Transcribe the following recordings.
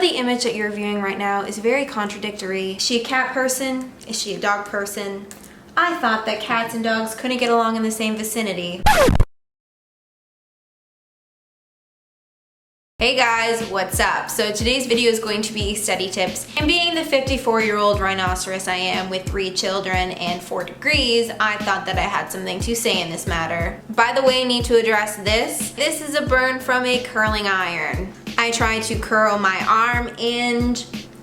the image that you're viewing right now is very contradictory. Is she a cat person? Is she a dog person? I thought that cats and dogs couldn't get along in the same vicinity. Hey guys, what's up? So today's video is going to be study tips. And being the 54-year-old rhinoceros I am with 3 children and 4 degrees, I thought that I had something to say in this matter. By the way, I need to address this. This is a burn from a curling iron. I tried to curl my arm and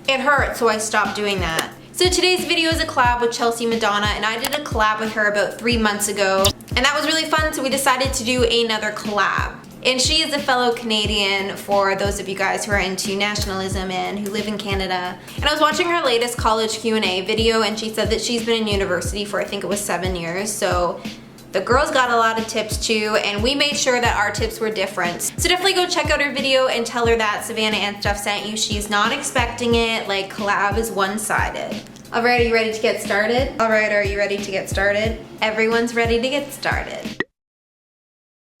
it hurt, so I stopped doing that. So today's video is a collab with Chelsea Madonna, and I did a collab with her about 3 months ago. And that was really fun, so we decided to do another collab. And she is a fellow Canadian, for those of you guys who are into nationalism and who live in Canada. And I was watching her latest college Q&A video, and she said that she's been in university for, I think it was 7 years. So the girl's got a lot of tips too, and we made sure that our tips were different. So definitely go check out her video and tell her that Savannah and stuff sent you. She's not expecting it, like collab is one-sided. Alright, are you ready to get started? Alright, are you ready to get started? Everyone's ready to get started.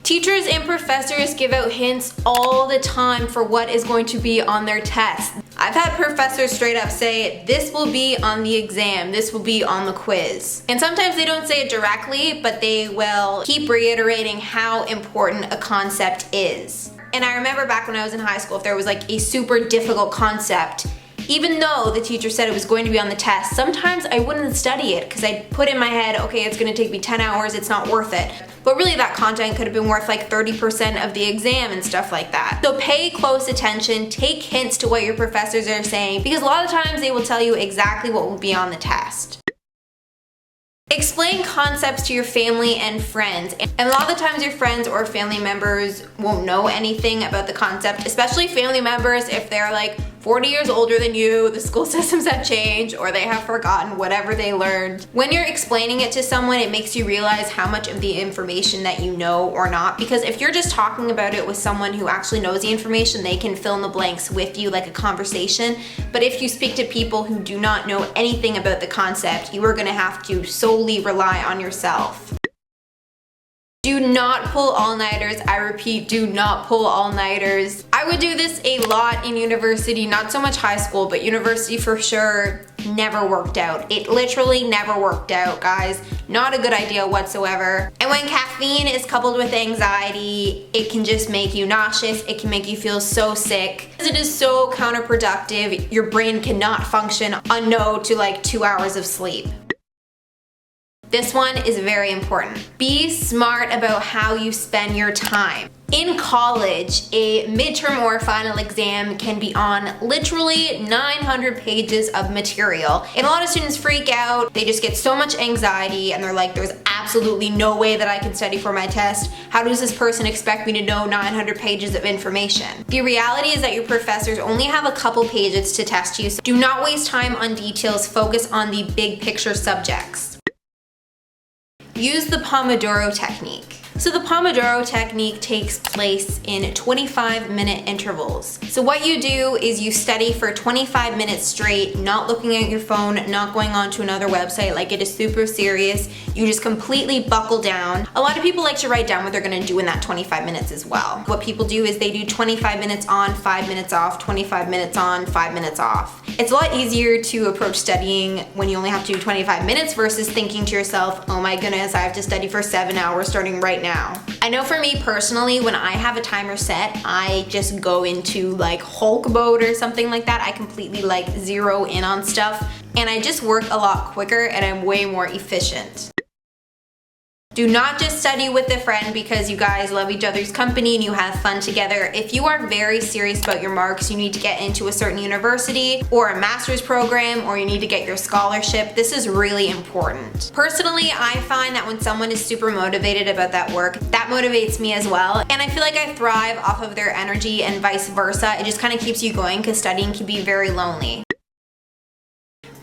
Teachers and professors give out hints all the time for what is going to be on their test. I've had professors straight up say, this will be on the exam, this will be on the quiz. And sometimes they don't say it directly, but they will keep reiterating how important a concept is. And I remember back when I was in high school, if there was like a super difficult concept, even though the teacher said it was going to be on the test, sometimes I wouldn't study it because I'd put in my head, okay, it's gonna take me 10 hours, it's not worth it. But really that content could have been worth like 30% of the exam and stuff like that. So pay close attention, take hints to what your professors are saying, because a lot of times they will tell you exactly what will be on the test. Explain concepts to your family and friends. And a lot of the times your friends or family members won't know anything about the concept, especially family members if they're like 40 years older than you, the school systems have changed, or they have forgotten whatever they learned. When you're explaining it to someone, it makes you realize how much of the information that you know or not, because if you're just talking about it with someone who actually knows the information, they can fill in the blanks with you like a conversation. But if you speak to people who do not know anything about the concept, you are gonna have to solely rely on yourself. Do not pull all-nighters. I repeat, do not pull all-nighters. I would do this a lot in university, not so much high school, but university for sure never worked out. It literally never worked out, guys. Not a good idea whatsoever. And when caffeine is coupled with anxiety, it can just make you nauseous. It can make you feel so sick. It is so counterproductive. Your brain cannot function on no to like 2 hours of sleep. This one is very important. Be smart about how you spend your time. In college, a midterm or final exam can be on literally 900 pages of material. And a lot of students freak out. They just get so much anxiety and they're like, there's absolutely no way that I can study for my test. How does this person expect me to know 900 pages of information? The reality is that your professors only have a couple pages to test you. So do not waste time on details. Focus on the big picture subjects. Use the Pomodoro technique. So the Pomodoro technique takes place in 25-minute intervals. So what you do is you study for 25 minutes straight, not looking at your phone, not going on to another website, like it is super serious. You just completely buckle down. A lot of people like to write down what they're gonna do in that 25 minutes as well. What people do is they do 25 minutes on, 5 minutes off, 25 minutes on, 5 minutes off. It's a lot easier to approach studying when you only have to do 25 minutes versus thinking to yourself, oh my goodness, I have to study for 7 hours starting right now. I know for me personally, when I have a timer set, I just go into like Hulk mode or something like that. I completely like zero in on stuff and I just work a lot quicker and I'm way more efficient. Do not just study with a friend because you guys love each other's company and you have fun together. If you are very serious about your marks, you need to get into a certain university or a master's program, or you need to get your scholarship. This is really important. Personally, I find that when someone is super motivated about that work, that motivates me as well. And I feel like I thrive off of their energy and vice versa. It just kind of keeps you going because studying can be very lonely.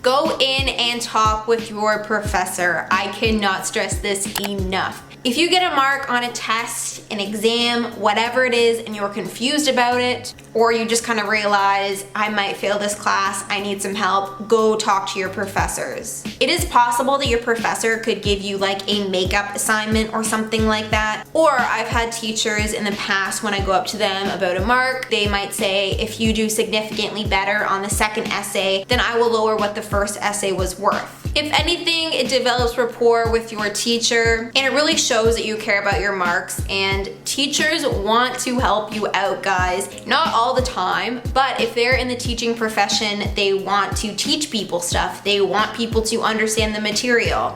Go in and talk with your professor. I cannot stress this enough. If you get a mark on a test, an exam, whatever it is, and you're confused about it, or you just kind of realize, I might fail this class, I need some help, go talk to your professors. It is possible that your professor could give you like a makeup assignment or something like that. Or I've had teachers in the past, when I go up to them about a mark, they might say, if you do significantly better on the second essay, then I will lower what the first essay was worth. If anything, it develops rapport with your teacher, and it really shows that you care about your marks, and teachers want to help you out, guys. Not all the time, but if they're in the teaching profession, they want to teach people stuff. They want people to understand the material.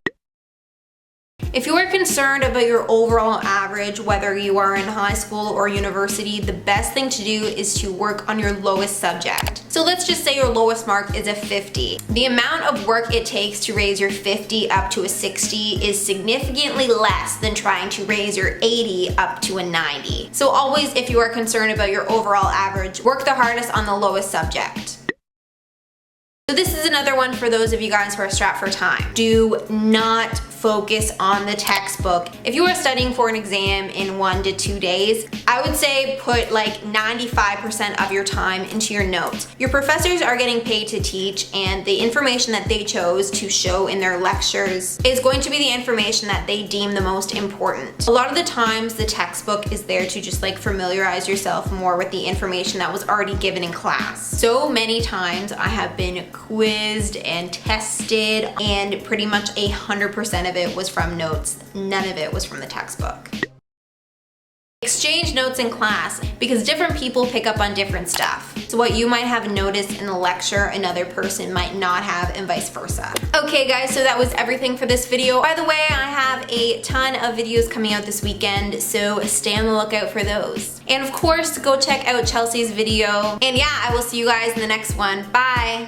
If you are concerned about your overall average, whether you are in high school or university, the best thing to do is to work on your lowest subject. So let's just say your lowest mark is a 50. The amount of work it takes to raise your 50 up to a 60 is significantly less than trying to raise your 80 up to a 90. So always, if you are concerned about your overall average, work the hardest on the lowest subject. So this is another one for those of you guys who are strapped for time. Do not focus on the textbook. If you are studying for an exam in 1 to 2 days, I would say put like 95% of your time into your notes. Your professors are getting paid to teach, and the information that they chose to show in their lectures is going to be the information that they deem the most important. A lot of the times the textbook is there to just like familiarize yourself more with the information that was already given in class. So many times I have been quizzed and tested, and pretty much 100% of it was from notes. None of it was from the textbook. Exchange notes in class, because different people pick up on different stuff. So what you might have noticed in the lecture, another person might not have, and vice versa. Okay guys, so that was everything for this video. By the way, I have a ton of videos coming out this weekend, so stay on the lookout for those. And of course, go check out Chelsea's video. And yeah, I will see you guys in the next one. Bye!